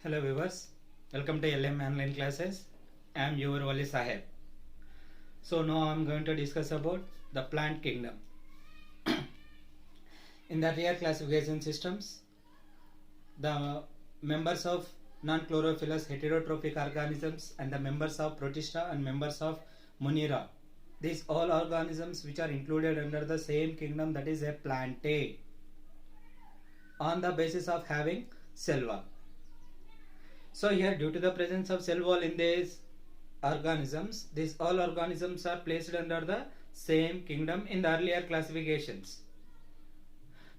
Hello viewers, welcome to LM online classes. I am your Wali Saheb. So now I am going to discuss about the plant kingdom. In the real classification systems, the members of non-chlorophyllous heterotrophic organisms and the members of Protista and members of Monera. These all organisms which are included under the same kingdom, that is a Plantae, on the basis of having cell wall. So here, due to the presence of cell wall in these organisms, these all organisms are placed under the same kingdom in the earlier classifications.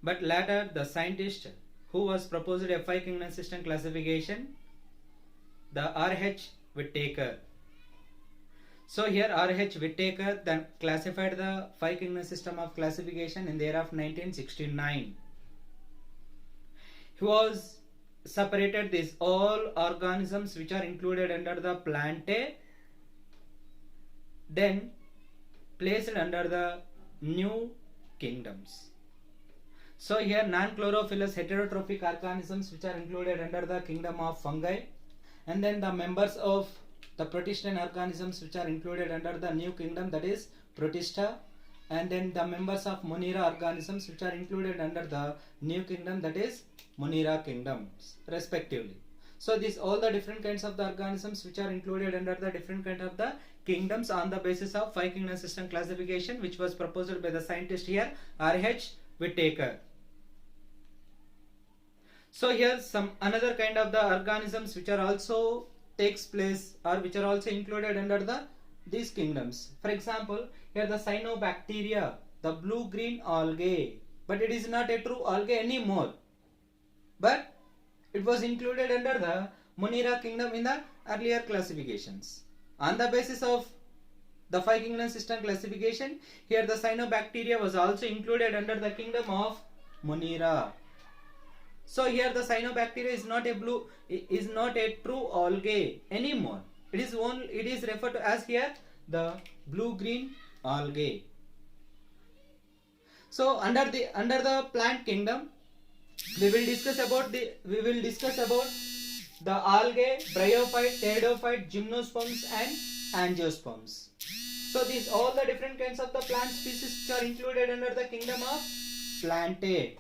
But later, the scientist who was proposed a 5 kingdom system classification, the R.H. Whittaker. So here R.H. Whittaker then classified the 5 kingdom system of classification in the year of 1969. He was separated these all organisms which are included under the Plantae, then placed under the new kingdoms. So here non-chlorophyllous heterotrophic organisms which are included under the kingdom of fungi, and then the members of the Protistian organisms which are included under the new kingdom, that is Protista, and then the members of Monera organisms which are included under the new kingdom, that is Monera kingdoms respectively. So these all the different kinds of the organisms which are included under the different kind of the kingdoms on the basis of 5 kingdom system classification, which was proposed by the scientist here R.H. Whittaker. So here some another kind of the organisms which are also takes place or which are also included under these kingdoms. For example, here the cyanobacteria, the blue-green algae, but it is not a true algae anymore, but it was included under the Monera kingdom in the earlier classifications. On the basis of the 5 kingdom system classification, here the cyanobacteria was also included under the kingdom of Monera. So here the cyanobacteria is not a true algae anymore. It is referred to as here the blue-green algae. So under the plant kingdom, we will discuss about the algae, bryophyte, pteridophyte, gymnosperms and angiosperms. So these all the different kinds of the plant species which are included under the kingdom of Plantae.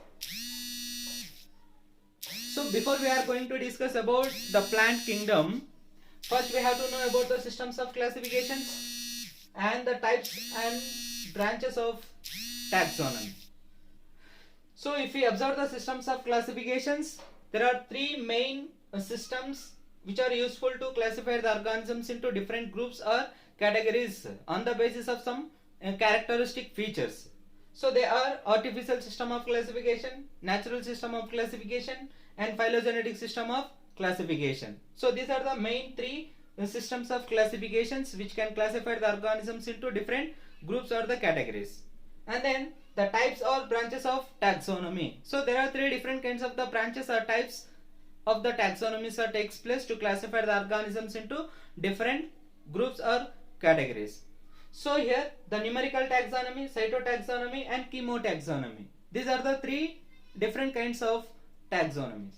So before we are going to discuss about the plant kingdom, first we have to know about the systems of classifications and the types and branches of taxonomy. So if we observe the systems of classifications, there are 3 main systems which are useful to classify the organisms into different groups or categories on the basis of some characteristic features. So they are artificial system of classification, natural system of classification, and phylogenetic system of classification. So these are the main 3 systems of classifications which can classify the organisms into different groups or the categories. And then the types or branches of taxonomy. So there are 3 different kinds of the branches or types of the taxonomies that takes place to classify the organisms into different groups or categories. So here the numerical taxonomy, cytotaxonomy and chemotaxonomy. These are the 3 different kinds of taxonomies.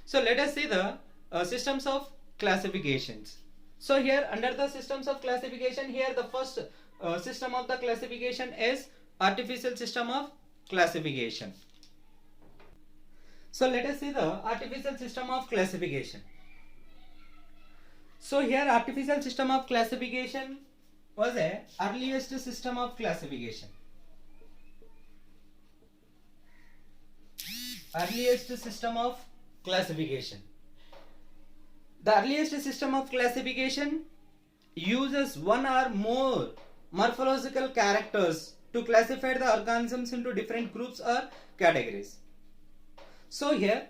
So let us see the systems of classifications. So here under the systems of classification, here the first system of the classification is artificial system of classification. So let us see the artificial system of classification. So here artificial system of classification was a earliest system of classification. Earliest system of classification. The earliest system of classification uses one or more morphological characters to classify the organisms into different groups or categories. So here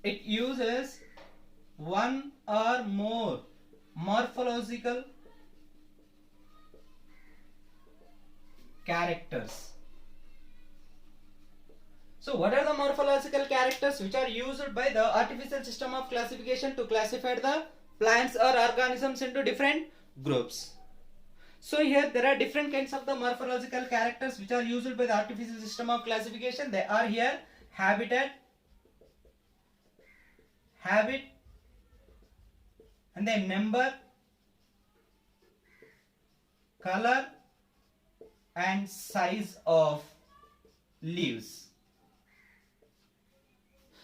it uses one or more morphological characters. So what are the morphological characters which are used by the artificial system of classification to classify the plants or organisms into different groups? So here there are different kinds of the morphological characters which are used by the artificial system of classification. They are here habitat, habit, and then number, color, and size of leaves.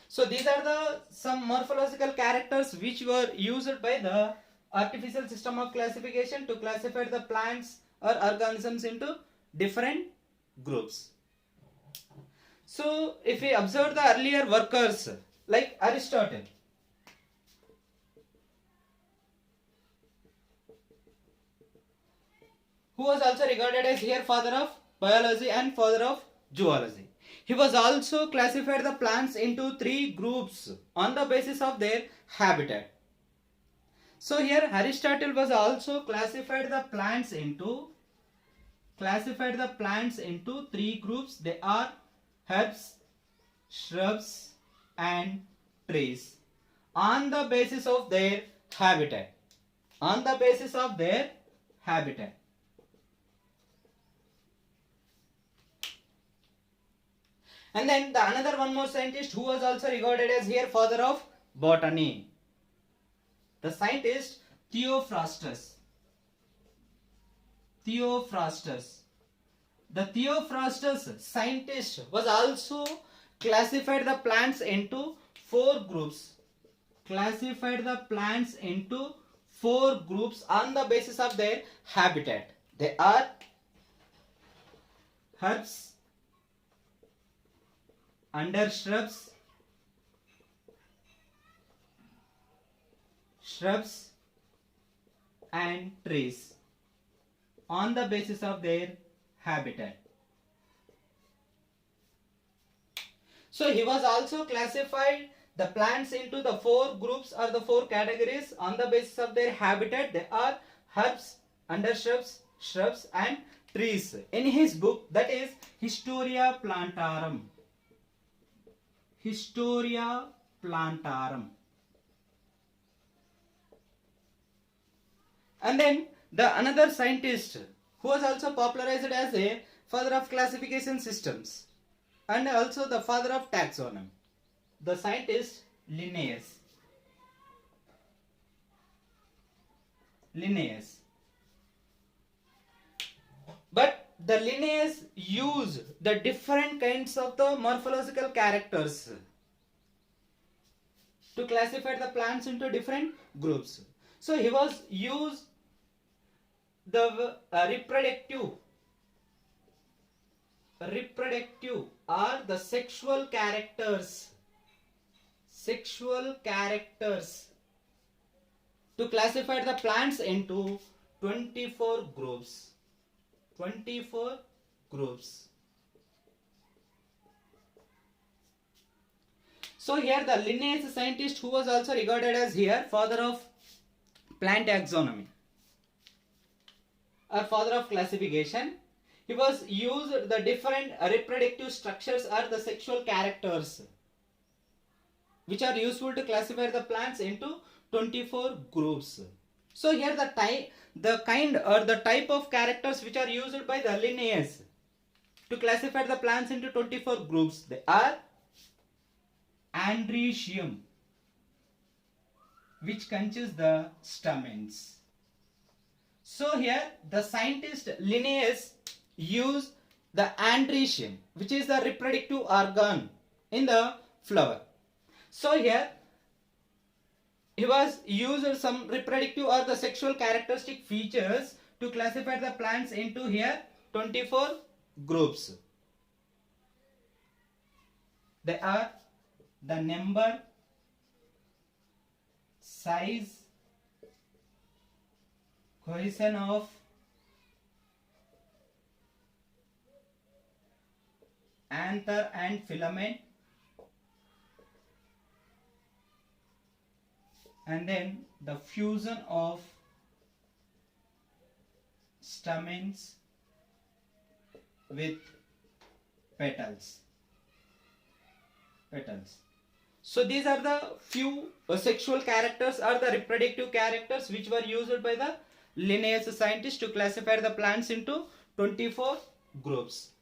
So these are the some morphological characters which were used by the artificial system of classification to classify the plants or organisms into different groups. So if we observe the earlier workers like Aristotle, who was also regarded as here father of biology and father of zoology. He was also classified the plants into three groups on the basis of their habitat. So here Aristotle was also classified the plants into three groups. They are herbs, shrubs, and trees on the basis of their habitat. On the basis of their habitat. And then the another one more scientist who was also regarded as here father of botany, the scientist Theophrastus. The Theophrastus scientist was also classified the plants into four groups. Classified the plants into four groups on the basis of their habitat. They are herbs, undershrubs, shrubs, and trees on the basis of their habitat. So he was also classified the plants into the four groups or the four categories on the basis of their habitat. They are herbs, undershrubs, shrubs, and trees in his book, that is Historia Plantarum. Historia Plantarum. And then the another scientist who was also popularized as a father of classification systems and also the father of taxonomy, the scientist Linnaeus. But the Linnaeus used the different kinds of the morphological characters to classify the plants into different groups. So he was used the reproductive or the sexual characters to classify the plants into 24 groups. So here the Linnaeus scientist who was also regarded as here father of plant taxonomy or father of classification. He was used the different reproductive structures or the sexual characters which are useful to classify the plants into 24 groups. So here the kind or the type of characters which are used by the Linnaeus to classify the plants into 24 groups, they are androecium, which contains the stamens. So here the scientist Linnaeus used the androecium, which is the reproductive organ in the flower. So here he was used some reproductive or the sexual characteristic features to classify the plants into here 24 groups. They are the number, size, cohesion of anther and filament, and then the fusion of stamens with petals. So these are the few sexual characters or the reproductive characters which were used by the Linnaeus scientists to classify the plants into 24 groups.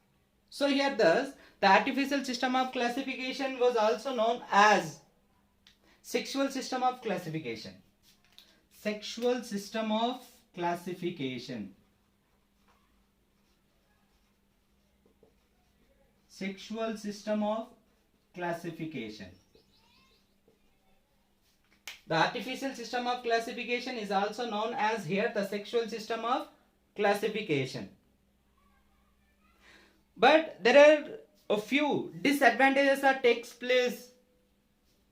So here thus the artificial system of classification was also known as Sexual system of classification. Sexual system of classification. Sexual system of classification. The artificial system of classification is also known as here the sexual system of classification. But there are a few disadvantages that takes place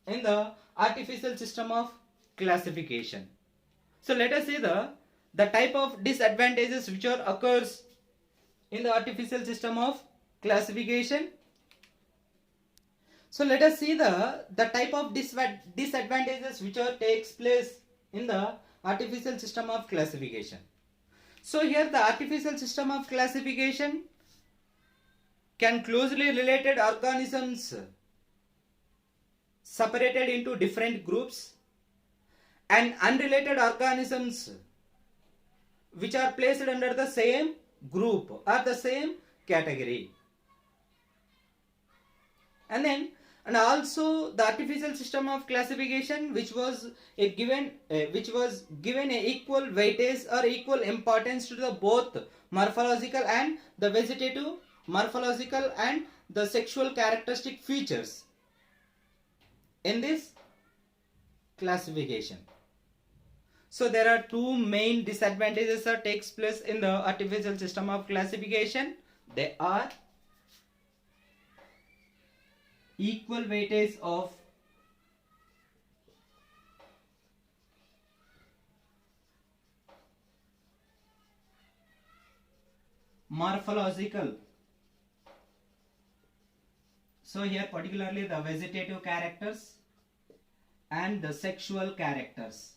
in the artificial system of classification. So let us see the type of disadvantages which are occurs in the artificial system of classification. So let us see the type of disadvantages which are takes place in the artificial system of classification. So here the artificial system of classification can closely related organisms separated into different groups and unrelated organisms which are placed under the same group or the same category. And also the artificial system of classification which was given a equal weightage or equal importance to the both morphological and the vegetative morphological and the sexual characteristic features in this classification. So there are two main disadvantages that takes place in the artificial system of classification. They are equal weightage of morphological. So here particularly the vegetative characters and the sexual characters.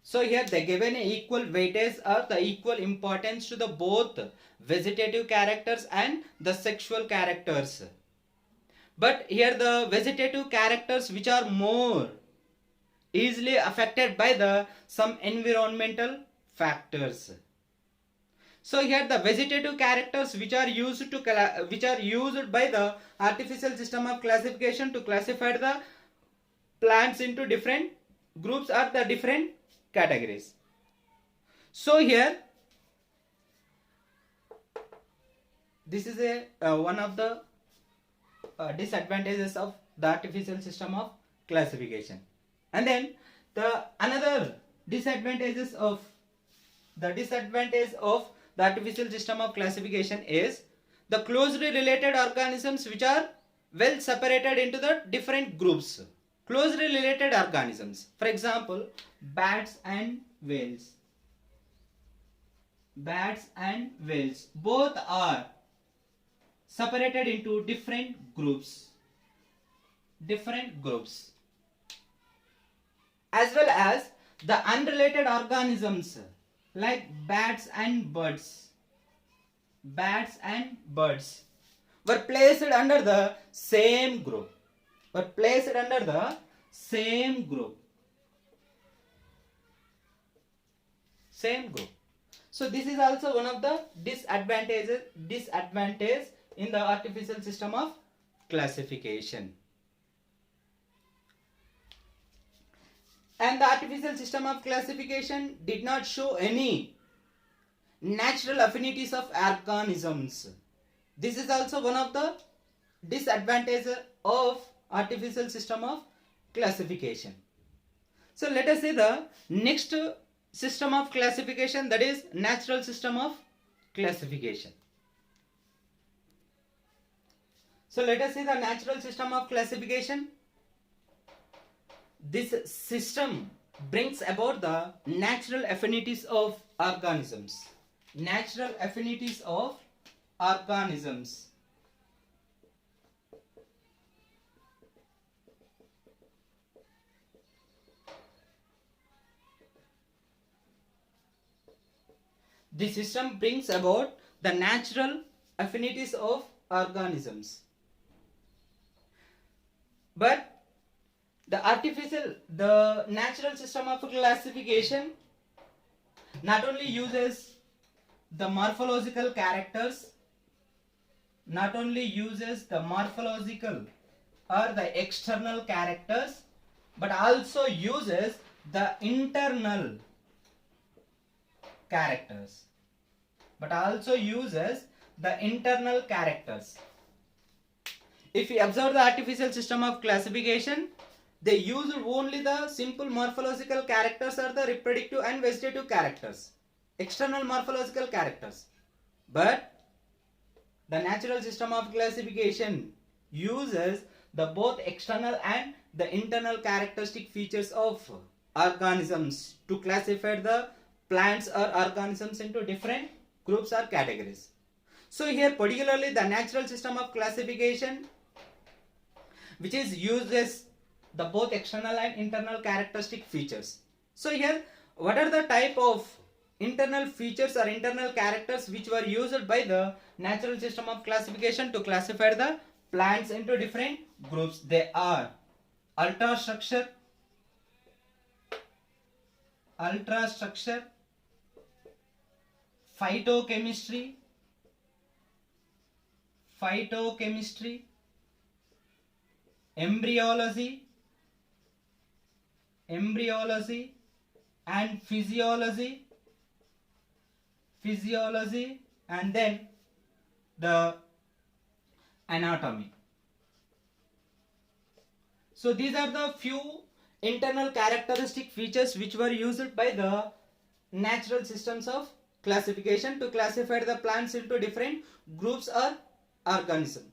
So here they given equal weightage or the equal importance to the both vegetative characters and the sexual characters. But here the vegetative characters which are more easily affected by the some environmental factors. So here the vegetative characters which are used by the artificial system of classification to classify the plants into different groups or the different categories. So here this is a one of the disadvantages of the artificial system of classification. And then the another disadvantage of the artificial system of classification is the closely related organisms which are well separated into the different groups. Closely related organisms, for example, bats and whales. Bats and whales both are separated into different groups. As well as the unrelated organisms like bats and birds were placed under the same group. So this is also one of the disadvantage in the artificial system of classification. And the artificial system of classification did not show any natural affinities of organisms. This is also one of the disadvantages of artificial system of classification. So let us see the next system of classification, that is natural system of classification. So let us see the natural system of classification. This system brings about the natural affinities of organisms. This system brings about the natural affinities of organisms. But the natural system of classification not only uses the morphological characters not only uses the morphological or the external characters, but also uses the internal characters. If you observe the artificial system of classification, they use only the simple morphological characters or the reproductive and vegetative characters, external morphological characters. But the natural system of classification uses the both external and the internal characteristic features of organisms to classify the plants or organisms into different groups or categories. So here particularly the natural system of classification, which is uses the both external and internal characteristic features. So here what are the type of internal features or internal characters which were used by the natural system of classification to classify the plants into different groups? They are ultrastructure, phytochemistry, embryology, and physiology, and then the anatomy. So these are the few internal characteristic features which were used by the natural systems of classification to classify the plants into different groups or organisms.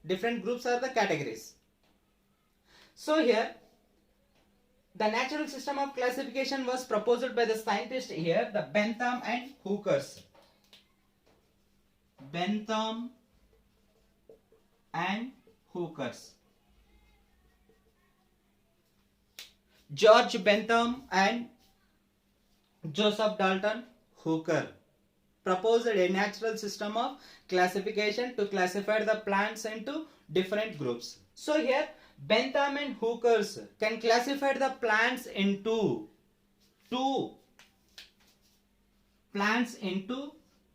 Different groups are the categories. So here the natural system of classification was proposed by the scientists here, the Bentham and Hookers. George Bentham and Joseph Dalton Hooker proposed a natural system of classification to classify the plants into different groups. So here Bentham and Hookers can classify the plants into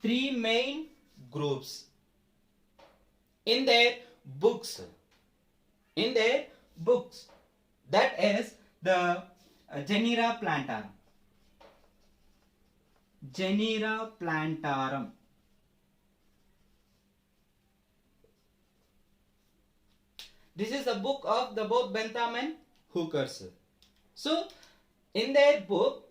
three main groups in their books. That is the Genera plantarum. This is the book of the both Bentham and Hookers. So in their book,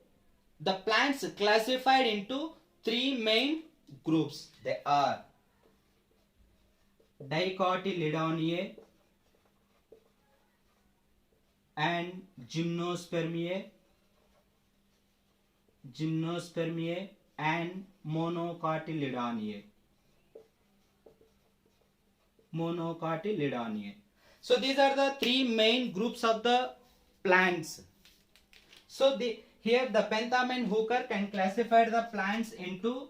the plants classified into three main groups. They are Dicotyledonea and Gymnospermae and Monocotyledonea. So these are the three main groups of the plants. So here the Bentham and Hooker can classify the plants into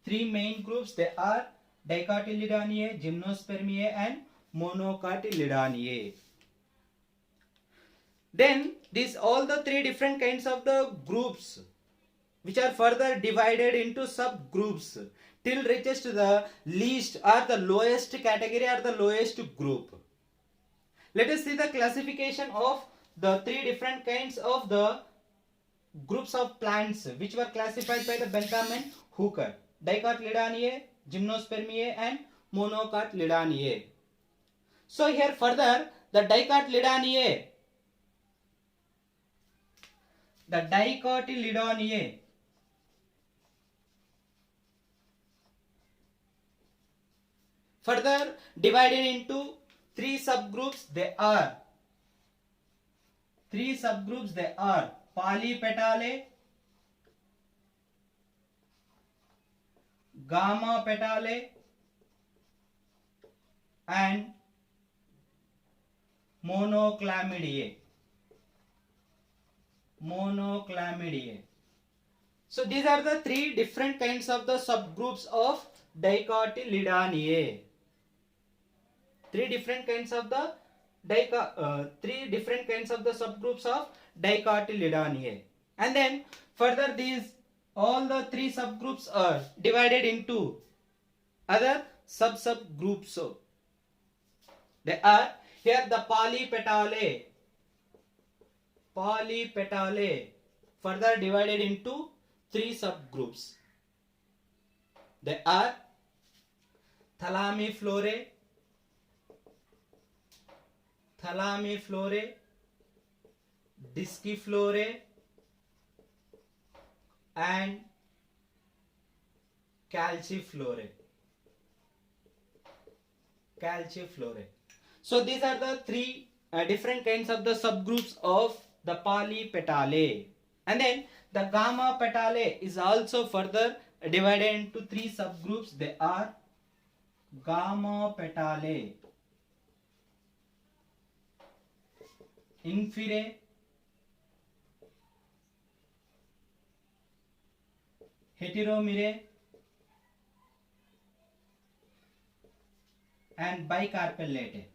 three main groups. They are Dicotyledonea, Gymnospermae and Monocotyledonea. Then these all the three different kinds of the groups which are further divided into subgroups till reaches to the least or the lowest category or the lowest group. Let us see the classification of the three different kinds of the groups of plants which were classified by the Bentham and Hooker: Dicotyledonea, Gymnospermae and Monocotyledonea. So here further the Dicotyledonea further divided into three subgroups. They are polypetale, gamma petale and monoclamidae. So these are the three different kinds of the subgroups of Dicotyledonea. Three different kinds of the subgroups of Dicotyledonea. And then further these all the three subgroups are divided into other subgroups. They are here the polypetalae further divided into three subgroups. They are thalamiflorae, disciflorae, and calciflorae. So these are the three different kinds of the subgroups of the polypetalae. And then the gamma petalae is also further divided into three subgroups. They are gamma petalae, inferae, heteromerae, and bicarpellate.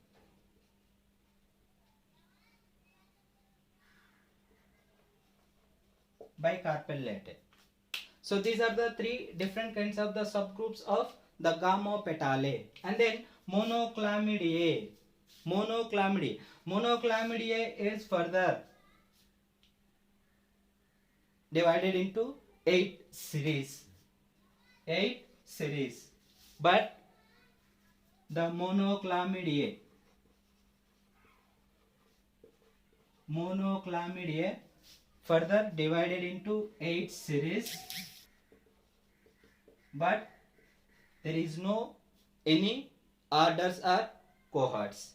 So these are the three different kinds of the subgroups of the gamma petalae. And then monoclamidae. Monoclamidae is further divided into 8 series. But the monoclamidae further divided into 8 series, but there is no any orders or cohorts.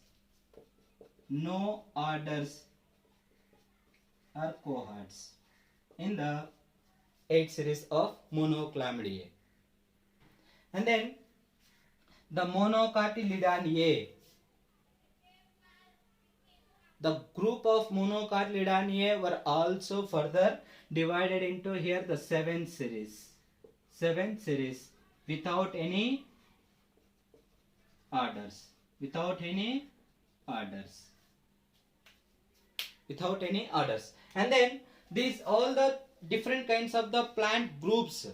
No orders or cohorts in the 8 series of monoclamidae. And then the monocotyledonidae. The group of monocotyledonidae were also further divided into here the 7 series. 7 series without any orders. And then these all the different kinds of the plant groups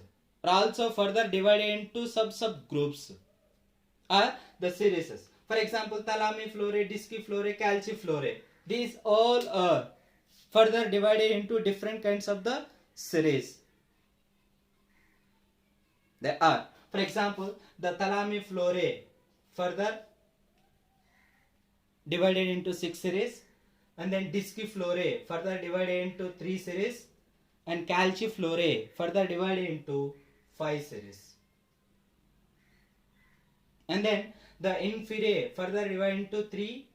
are also further divided into subgroups are the series. For example, thalamiflorae, disciflorae, calciflorae. These all are further divided into different kinds of the series. They are, for example, the thalamiflorae further divided into 6 series, and then disciflorae further divided into 3 series, and calciflorae further divided into 5 series. And then the inferae further divided into 3,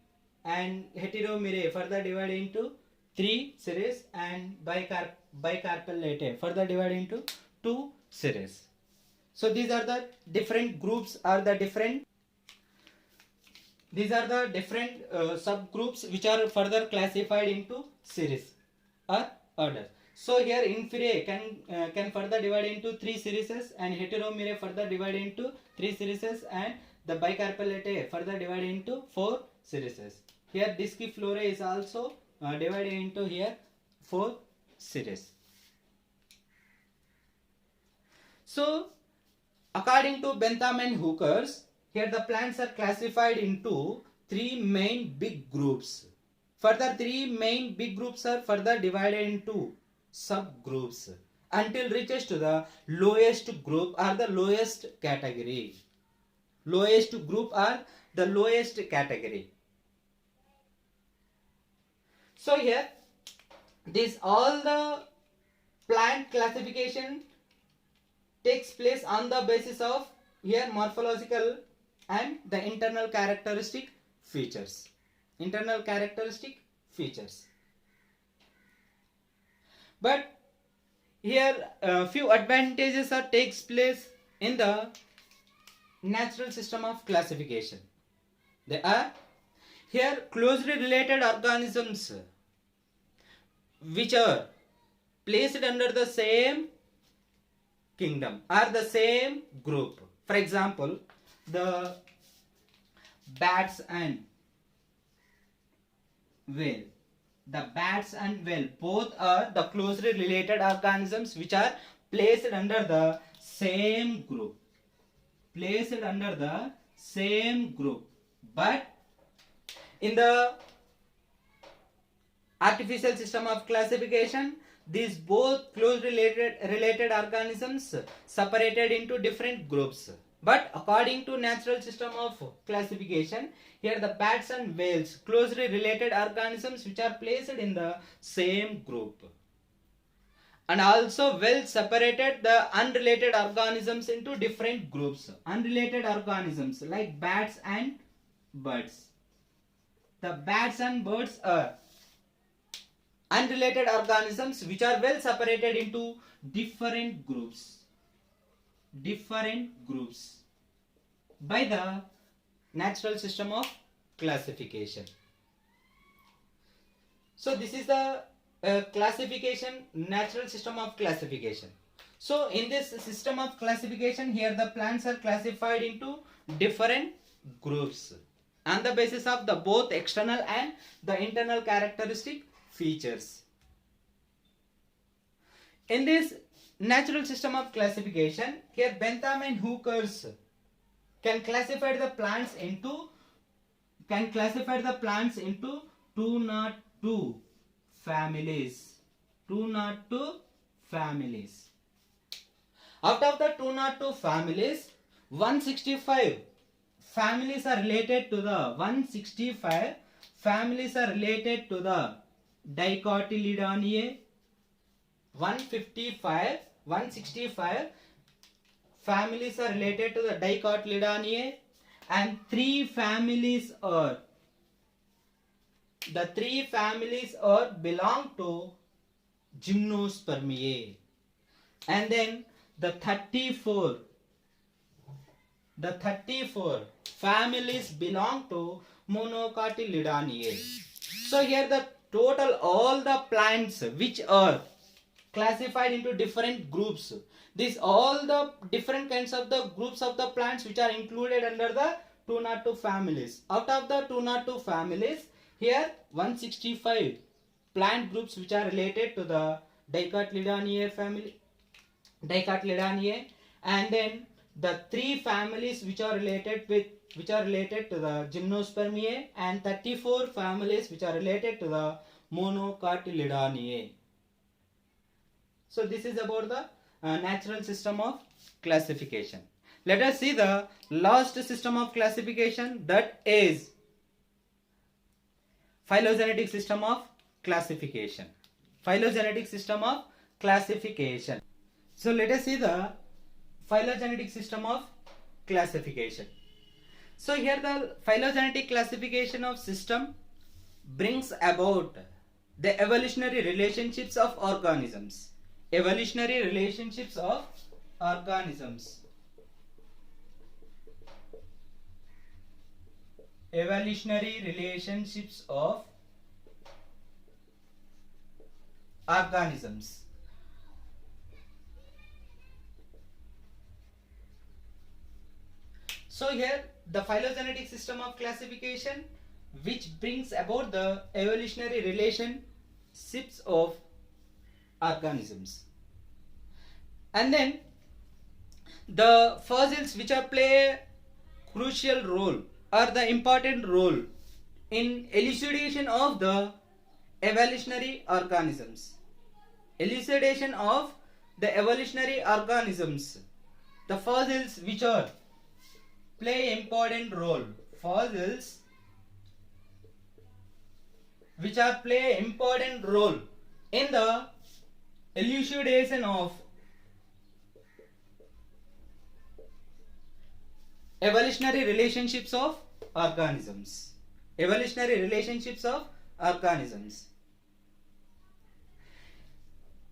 and heteromerae further divided into 3 series, and bicarpellate further divided into 2 series. So these are the different groups are the different. These are the different subgroups which are further classified into series or order. So here inferae can further divide into 3 series, and heteromerae further divided into 3 series, and the bicarpellate further divided into 4 series. Here disciflorae is also divided into here 4 series. So according to Bentham and Hooker's, here the plants are classified into 3 main big groups. Further 3 main big groups are further divided into subgroups until reaches to the lowest group or the lowest category. So here this all the plant classification takes place on the basis of here morphological and the internal characteristic features. But here few advantages are takes place in the natural system of classification. They are here closely related organisms which are placed under the same kingdom or the same group. For example, the bats and whale. The bats and whale both are the closely related organisms which are placed under the same group. placed under the same group, but in the artificial system of classification, these both closely related organisms separated into different groups. But according to natural system of classification, here the bats and whales, closely related organisms which are placed in the same group. And also well separated the unrelated organisms into different groups. Unrelated organisms like bats and birds. The bats and birds are unrelated organisms which are well separated into different groups by the natural system of classification. So this is the classification, natural system of classification. So in this system of classification, here the plants are classified into different groups on the basis of the both external and the internal characteristic features. In this natural system of classification, here Bentham and Hooker's can classify the plants into 202 families. 202 families. Out of the 202 families, 165 families are related to the Dicotyledonea. 165 families are related to the Dicotyledonea, and three families belong to Gymnospermae, and then the 34 families belong to Monocotyledonea. So here the total all the plants which are classified into different groups, this all the different kinds of the groups of the plants which are included under the 202 families. Out of the 202 families, here 165 plant groups which are related to the Dicotyledonea family, and then the three families which are related to the Gymnospermae, and 34 families which are related to the Monocotyledonea. So this is about the natural system of classification. Let us see the last system of classification, that is phylogenetic system of classification. So let us see the phylogenetic system of classification. So here the phylogenetic classification of system brings about the evolutionary relationships of organisms. Evolutionary relationships of organisms. So here the phylogenetic system of classification which brings about the evolutionary relationships of organisms. And then the fossils which are play a crucial role or the important role in elucidation of the evolutionary organisms. The fossils which are play important role. In the elucidation of evolutionary relationships of organisms.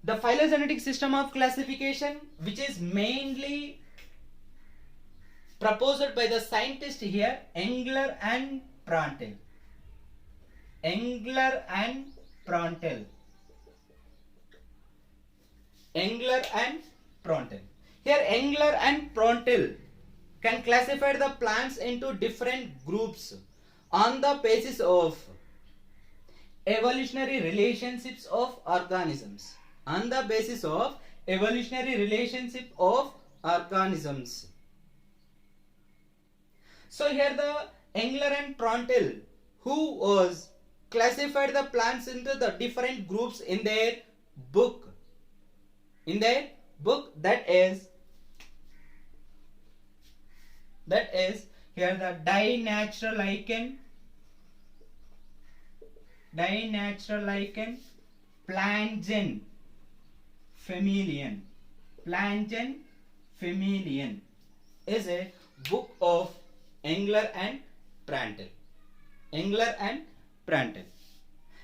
The phylogenetic system of classification, which is mainly proposed by the scientist here, Engler and Prandtl. Engler and Prandtl. Here Engler and Prandtl can classify the plants into different groups on the basis of evolutionary relationships of organisms. So here the Engler and Trontel, who was classified the plants into the different groups in their book. In their book, that is here the dinatural lichen, Plangen familian is a book of Engler and Prantl.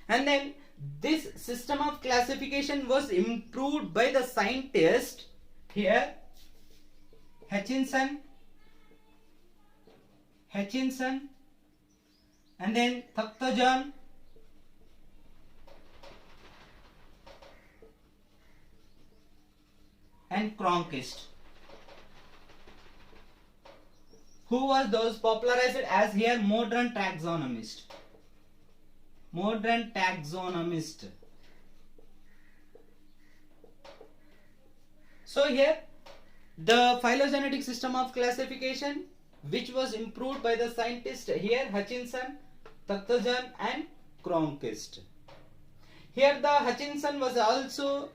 And then this system of classification was improved by the scientist here Hutchinson and then Thaktojan and Cronquist, who was those popularized as here modern taxonomist. So here the phylogenetic system of classification, which was improved by the scientists here Hutchinson, Thaktojan and Cronquist. Here the Hutchinson was also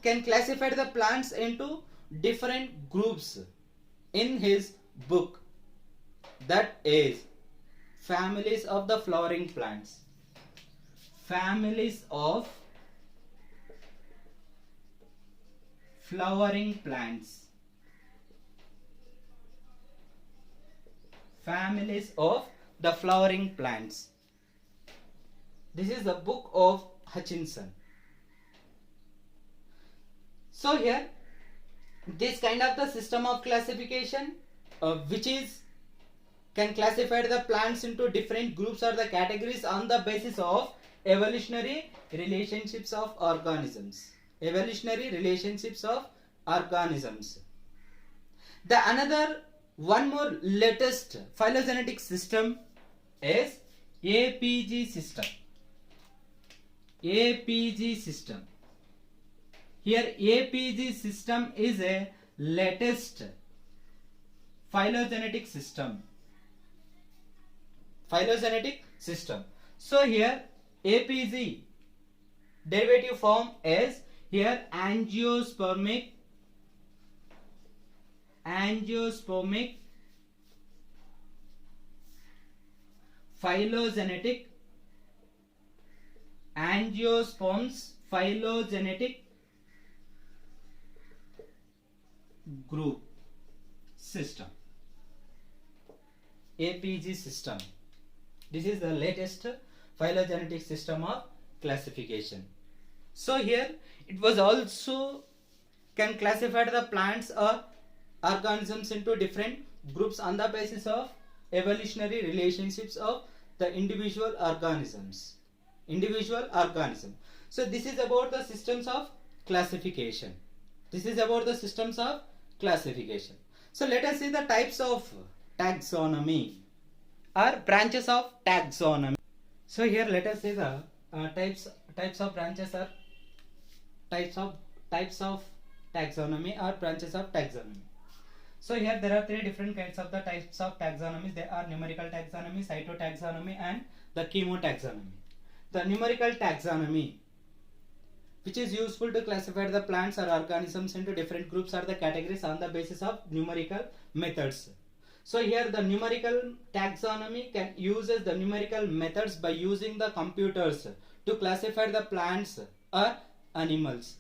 can classify the plants into different groups in his book, that is families of the flowering plants. Families of flowering plants. Families of the flowering plants. This is the book of Hutchinson. So here this kind of the system of classification which is can classify the plants into different groups or the categories on the basis of evolutionary relationships of organisms. The another one more latest phylogenetic system is APG system. Here APG system is a latest phylogenetic system. So here APG derivative form is here angiospermic phylogenetic angiosperms phylogenetic group system. APG system. This is the latest phylogenetic system of classification. So here it was also can classify the plants or organisms into different groups on the basis of evolutionary relationships of the individual organisms. So this is about the systems of classification. So let us see the types of taxonomy or branches of taxonomy. So here let us see the types of branches or types of taxonomy or branches of taxonomy. So here there are three different kinds of the types of taxonomy. They are numerical taxonomy, cytotaxonomy and the chemotaxonomy. The numerical taxonomy, which is useful to classify the plants or organisms into different groups or the categories on the basis of numerical methods. So here the numerical taxonomy can uses the numerical methods by using the computers to classify the plants or animals.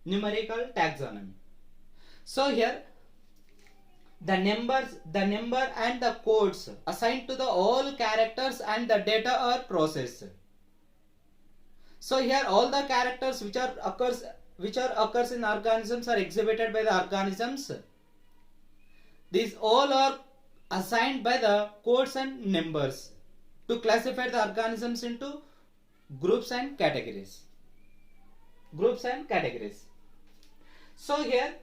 Numerical taxonomy. So here the number and the codes assigned to the all characters and the data are processed. So here all the characters which occurs in organisms are exhibited by the organisms. These all are assigned by the codes and numbers to classify the organisms into groups and categories. So here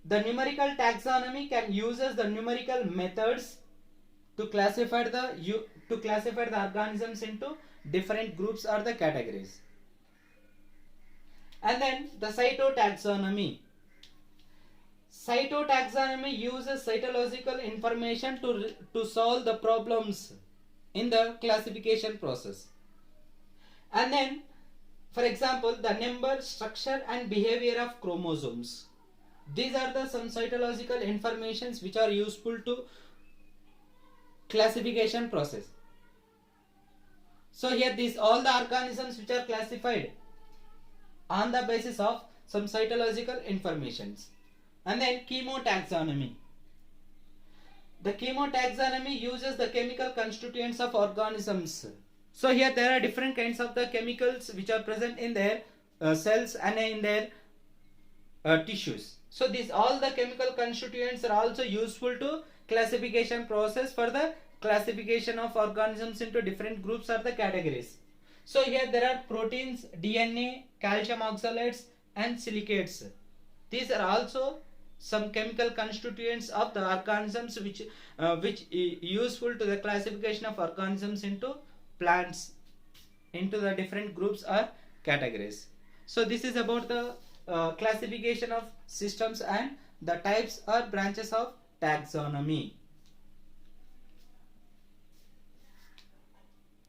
the numerical taxonomy can uses the numerical methods to classify the organisms into different groups or the categories. And then the cytotaxonomy. Cytotaxonomy uses cytological information to solve the problems in the classification process. And then, for example, the number, structure and behavior of chromosomes. These are the some cytological informations which are useful to classification process. So here these all the organisms which are classified on the basis of some cytological informations. And then chemotaxonomy. The chemotaxonomy uses the chemical constituents of organisms. So here there are different kinds of the chemicals which are present in their cells and in their tissues. So these all the chemical constituents are also useful to classification process for the classification of organisms into different groups or the categories. So here there are proteins, DNA, calcium oxalates and silicates. These are also some chemical constituents of the organisms which useful to the classification of organisms into plants into the different groups or categories. So this is about the classification of systems and the types or branches of taxonomy.